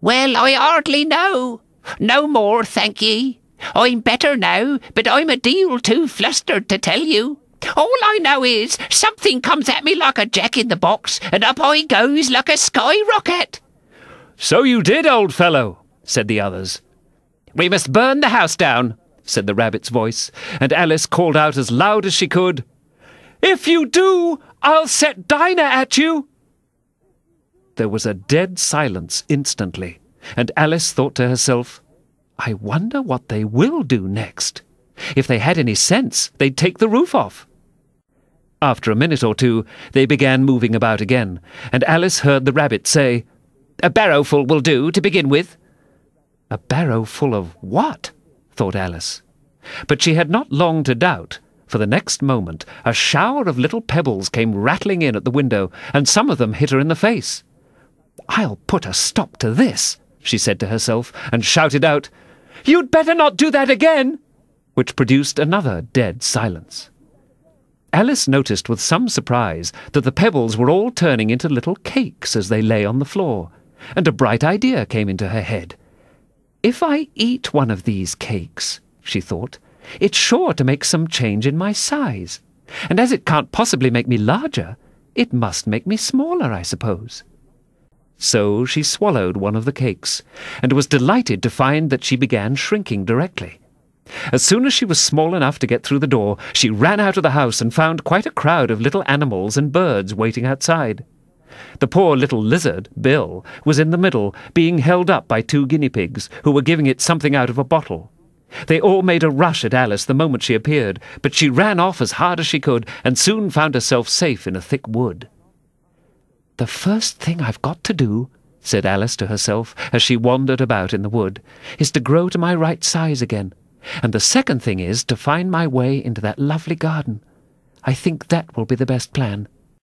"Well, I hardly know. No more, thank ye. I'm better now, but I'm a deal too flustered to tell you. All I know is something comes at me like a jack-in-the-box, and up I goes like a skyrocket." "So you did, old fellow," said the others. "We must burn the house down," said the rabbit's voice, and Alice called out as loud as she could, "If you do, I'll set Dinah at you." There was a dead silence instantly, and Alice thought to herself, "I wonder what they will do next. If they had any sense, they'd take the roof off." After a minute or two, they began moving about again, and Alice heard the rabbit say, "A barrowful will do, to begin with." A barrow full of what? thought Alice. But she had not long to doubt, for the next moment a shower of little pebbles came rattling in at the window, and some of them hit her in the face. "I'll put a stop to this," she said to herself, and shouted out, "You'd better not do that again," which produced another dead silence. Alice noticed with some surprise that the pebbles were all turning into little cakes as they lay on the floor, and a bright idea came into her head. "If I eat one of these cakes," she thought, "it's sure to make some change in my size, and as it can't possibly make me larger, it must make me smaller, I suppose." So she swallowed one of the cakes, and was delighted to find that she began shrinking directly. As soon as she was small enough to get through the door, she ran out of the house and found quite a crowd of little animals and birds waiting outside. The poor little lizard, Bill, was in the middle, being held up by 2 guinea pigs, who were giving it something out of a bottle. They all made a rush at Alice the moment she appeared, but she ran off as hard as she could, and soon found herself safe in a thick wood. "The first thing I've got to do," said Alice to herself as she wandered about in the wood, "is to grow to my right size again. And the second thing is to find my way into that lovely garden. I think that will be the best plan."